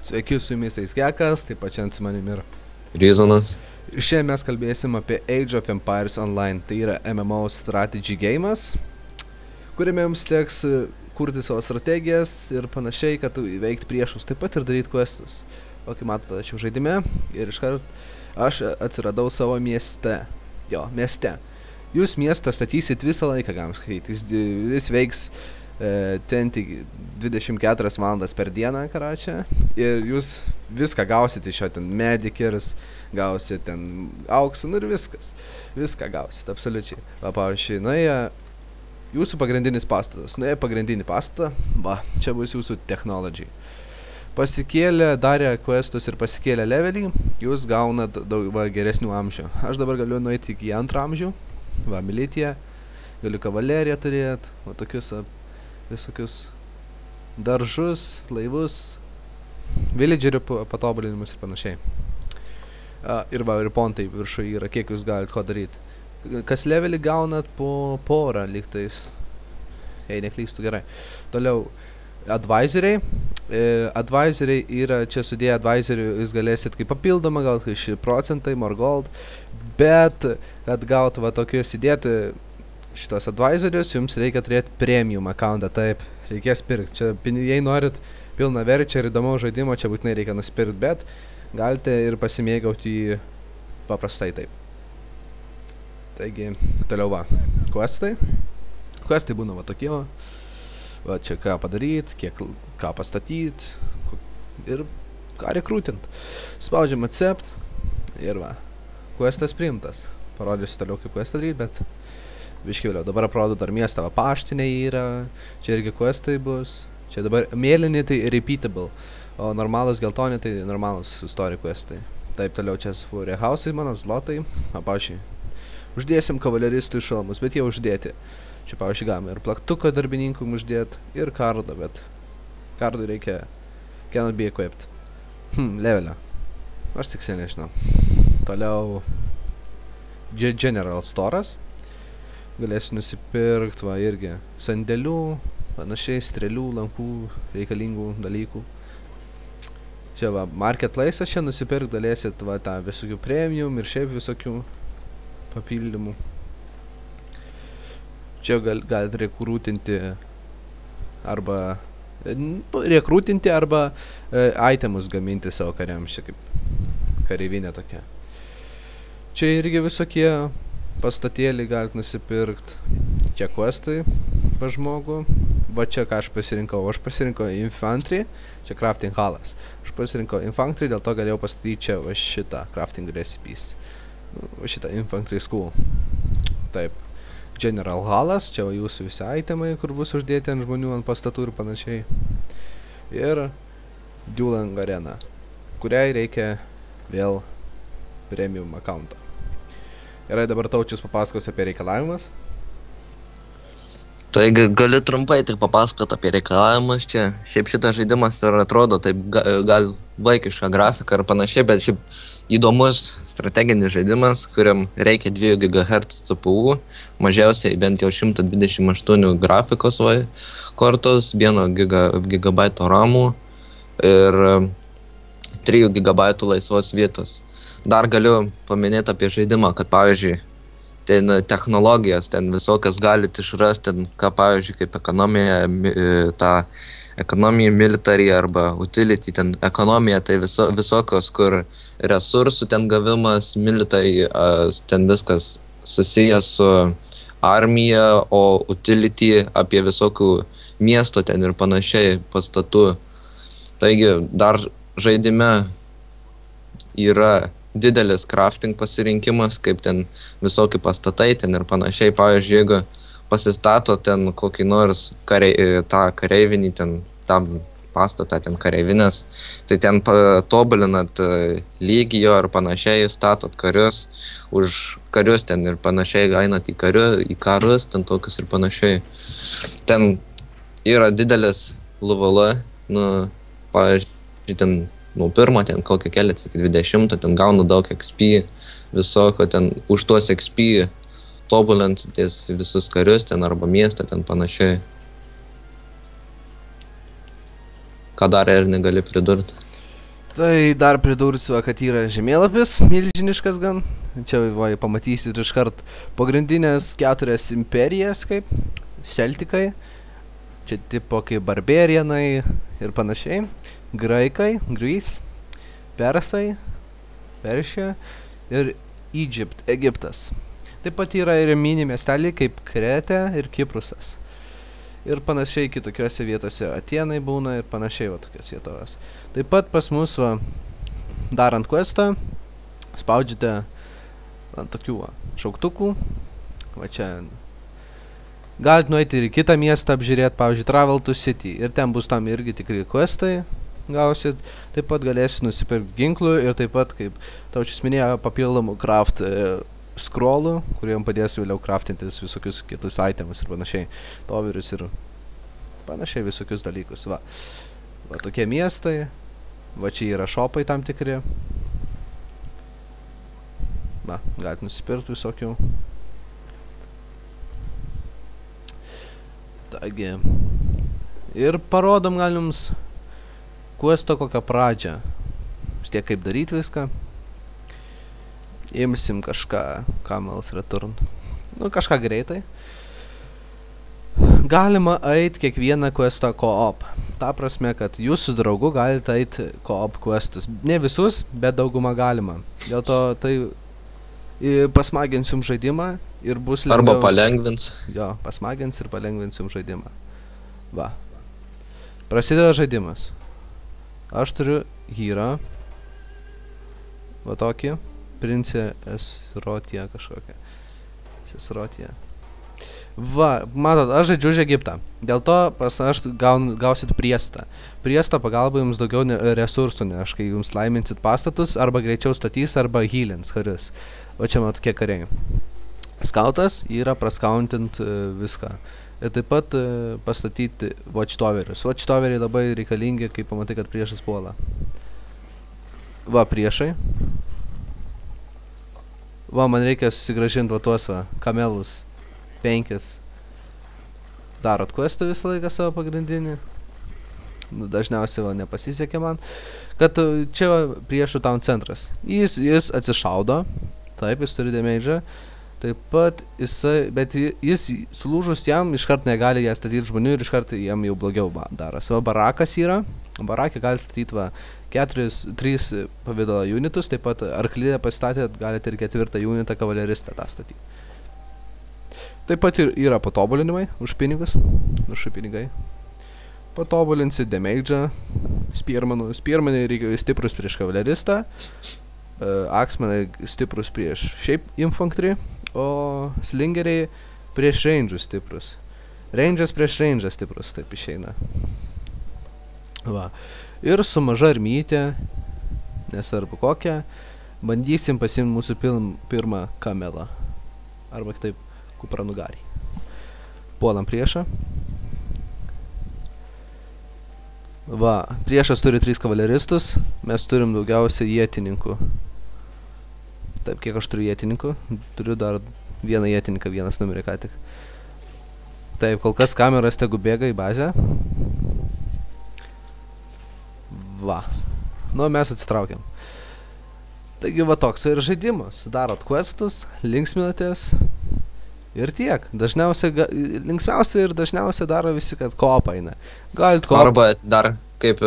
Sveiki, su jumis Aiskekas, taip pat šiandien su manimi yra Reasonas. Ir šiandien mes kalbėsim apie Age of Empires Online. Tai yra MMO strategy game'as, kuriame jums teks kurti savo strategijas ir panašiai, kad įveikti priešus, taip pat ir daryti questus. O kaip matote, aš jau žaidime ir iškart aš atsiradau savo mieste. Mieste. Jūs miestą statysit visą laiką, galim sakyti. Jis veiks 24 valandas per dieną, karačią. Ir jūs viską gausit iš jo, ten medikers, gausit ten auksą, ir viskas. Viską gausit, absoliučiai. Va, pavyzdžiui, nuėję jūsų pagrindinis pastatas. Nuėję pagrindinį pastatą, va, čia bus jūsų technology. Pasikėlę, darę questus ir pasikėlę levelį, jūs gaunat daug geresnių amžių. Aš dabar galiu nueiti iki 2 amžių, va, militiją, galiu kavaleriją turėti, va, tokius visokius daržus, laivus, villagerių patobulinimus ir panašiai. Ir va, ir pontai viršuje yra, kiek jūs galite ko daryti. Kas levelį gaunat po porą lygtais. Jei neklystu, gerai. Toliau, advisoriai. Advisoriai yra, čia sudėję advisorių, jūs galėsit kaip papildomą, gal 6%, more gold. Bet, kad gautų va tokius įdėti šitos advisorius, jums reikia turėti premium accountą, taip, reikės pirkti. Čia, jei norit pilną verčią ir įdomaus žaidimo, čia būtinai reikia nusipirkti, bet galite ir pasimėgauti jį paprastai taip. Taigi, toliau va, questai. Questai būna va tokie, va čia ką padaryti, ką pastatyti ir ką rekrutint. Spaudžiam accept ir va, questas priimtas. Parodysiu toliau kaip questą daryti, bet biškai vėliau. Dabar aprodo dar miestą, va paštinė yra, čia irgi questai bus. Čia dabar mėlyni tai repeatable, o normalus geltoni tai normalus story questai. Taip, toliau čia warehousai mano, zlotai, va pavyzdžiui. Uždėsim kavaleristų šalmus, bet jie uždėti. Čia pavyzdžiui galima ir plaktuką darbininkų uždėti, ir kardą, bet kardui reikia cannot be equipped. Levelio. Aš tiksliai nežinau. Toliau General Storas. Galėsiu nusipirkti, va, irgi sandėlių, panašiai, strėlių, lankų, reikalingų dalykų. Čia, va, marketplace'as čia nusipirkti galėsit, va, tą visokių premium ir šiaip visokių papildymų. Čia galite rekrutinti arba itemus gaminti savo kariams, čia kaip kareivinė tokia. Čia irgi visokie pastatėlį galite nusipirkti. Čia questai pa žmogų. Va čia ką aš pasirinkau. Aš pasirinkau infantry. Čia crafting hallas. Aš pasirinkau infantry, dėl to galėjau pastatyti čia va šitą crafting recipes. Va šitą infantry school. Taip. General hallas. Čia va jūsų visi itemai, kur bus uždėti ant žmonių, ant pastatų ir panašiai. Ir dueling arena, kuriai reikia vėl premium accountą. Gerai, dabar Taučius papasakos apie reikalavimus. Tai gali trumpai tik papasakot apie reikalavimus čia. Šiaip šitas žaidimas ir atrodo taip gal vaikiška grafika ir panašiai, bet šiaip įdomus strateginis žaidimas, kuriam reikia 2 GHz CPU, mažiausiai bent jau 128 grafikos kortos, 1 GB RAM ir 3 GB laisvos vietos. Dar galiu paminėti apie žaidimą, kad pavyzdžiui, ten technologijas, ten visokias galite išrasti, ten ką pavyzdžiui, kaip ekonomija, military arba utility, ten ekonomija, tai visokios, kur resursų ten gavimas, military, ten viskas susijęs su armija, o utility apie visokių miesto ten ir panašiai pastatų. Taigi, dar žaidime yra didelis crafting pasirinkimas, kaip ten visokie pastatai ten ir panašiai. Pavyzdžiui, jeigu pasistato ten kokį nors tą kareivinį, ten tą pastatą, ten kareivinės, tai ten patobulinat lygį jo ir panašiai, statot karius, už karius ten ir panašiai, einat į karus, ten tokius ir panašiai. Ten yra didelis LVL, pavyzdžiui, ten nuo 1, ten kokią keliat iki 20, ten gauna daug XP, visokio ten už tuos XP tobulint visus karius ten arba miestą ten panašiai. Ką dar ir negali pridurti? Tai dar pridursiu, kad yra žemėlapis milžiniškas gan. Čia va, pamatysit iškart pagrindinės 4 imperijas kaip Celtikai. Čia tipo kaip Barbarianai ir panašiai. Graikai, Greece, Persai, Peršia ir Egiptas. Taip pat yra ir mini miesteliai kaip Krete ir Kiprusas. Ir panašiai kitokiose vietose Atėnai būna ir panašiai va tokios vietovės. Taip pat pas mus va, darant questą, spaudžiate ant tokių va, šauktukų. Va čia galit nueiti ir į kitą miestą apžiūrėti, pavyzdžiui, Travel to City. Ir ten bus tam irgi tikri questai gausit. Taip pat galėsit nusipirkti ginklų ir taip pat, kaip Taučius minėjo, papildomų craft scrollų, kuriem padės vėliau craftintis visokius kitus itemus ir panašiai. Toverius ir panašiai visokius dalykus. Va tokie miestai. Va čia yra shopai tam tikri. Va, galit nusipirkti visokių. Taigi. Ir parodom gal jums questo kokią pradžią. Vis tiek kaip daryti viską. Imsim kažką, Camels Return. Nu, kažką greitai. Galima eit kiekvieną questą co-op. Ta prasme, kad jūs su draugu galite eit co-op questus. Ne visus, bet daugumą galima. Dėl to tai pasmagins jums žaidimą ir bus lengviau. Arba palengvins. Jo, pasmagins ir palengvins jums žaidimą. Va. Prasideda žaidimas. Aš turiu hyrą. Va tokį. Princė Esrotija kažkokia. Esrotija. Va, matot, aš žaidžiu už Egiptą. Dėl to pas aš gausit priestą. Priesto pagalba jums daugiau resursų neš, kai jums laiminsit pastatus, arba greičiau statys, arba healins karius. Va čia matot kiek kariai. Skautas yra praskautint viską. Ir taip pat pastatyti watchtoverius. Watchtoveriai labai reikalingi, kai pamatai, kad priešas puola. Va, priešai. Va, man reikia susigražinti va tuos va, kamelus. 5. Darot questą visą laiką savo pagrindinį. Nu, dažniausiai va nepasisekė man. Kad čia va priešų town centras. Jis atsišaudo. Taip, jis turi damage'ą. Taip pat jisai, bet jis sulūžus jam iškart negali ją statyti žmonių ir iškart jam jau blogiau daros. Va, barakas yra. Barakė gali statyti va 3 pavidalo unitus. Taip pat arklidę pasistatėt, galite ir 4 unitą kavaleristą tą statyti. Taip pat yra patobulinimai už pinigus. Už pinigai. Patobulinsi damage'ą spearmanų. Spearmanai reikia stiprus prieš kavaleristą. Axmanai stiprus prieš šiaip infantry. O slingeriai prieš range'us stiprus. Range'as prieš range'ą stiprus, taip išeina. Va. Ir su maža armytė, nesvarbu kokią, bandysim pasiimti mūsų pirmą kamelą. Arba kitaip kupranugarį. Puolam priešą. Va, priešas turi 3 kavaleristus, mes turim daugiausiai ietininkų. Taip, kiek aš turiu ietininkų? Turiu dar vieną ietininką, vienas numirė ką tik. Taip, kol kas kameras tegu bėga į bazę. Va. Nu, mes atsitraukiam. Taigi va toks ir žaidimas. Darot questus, linksminatės. Ir tiek. Linksmiausia ir dažniausiai daro visi, kad co-op eina. Galit co-op. Arba dar, kaip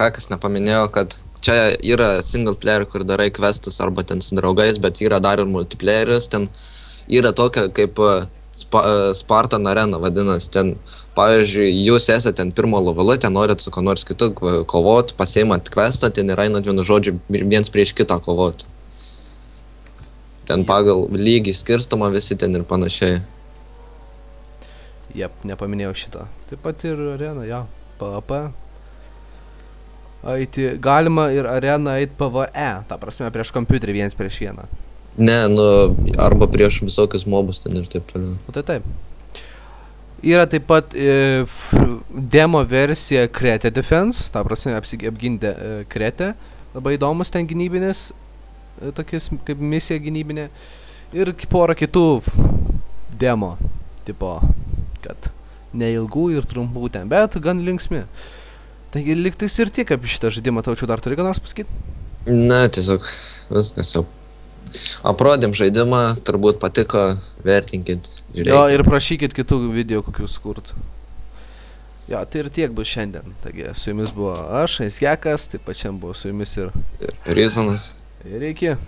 Hakas nepaminėjo, kad čia yra single player, kur darai questus arba ten su draugais, bet yra dar ir multiplayeris. Ten yra tokia kaip Spartan Arena vadinasi. Ten, pavyzdžiui, jūs esate ten pirmo levelą, ten norit su ko nors kitu kovot, pasiimat questą, ten ir einat vienu žodžiu viens prieš kitą kovot. Ten pagal lygį skirstama visi ten ir panašiai. Jep, nepaminėjau šito. Taip pat ir arena, jo, PvP. Galima ir arena eit PvE, ta prasme prieš kompiuterį viens prieš vieną. Ne, nu, arba prieš visokius mobus ten ir taip toliau. O tai taip. Yra taip pat demo versija Krete Defense, ta prasme apginti Krete. Labai įdomus ten gynybinis. Tokis kaip misija gynybinė ir porą kitų demo tipo, kad neilgų ir trumpų ten, bet gan linksmi. Taigi liktais ir tiek apie šitą žaidimą, taučiau dar turi ką nors pasakyti? Na, tiesiog viskas jau. Aprodėm žaidimą, turbūt patiko, vertinkit. Jo, ir prašykit kitų video kokių skurt. Jo, tai ir tiek bus šiandien. Taigi, su jumis buvo aš, Aisjakas, taip pačiam buvo su jumis ir Rizonas. iki.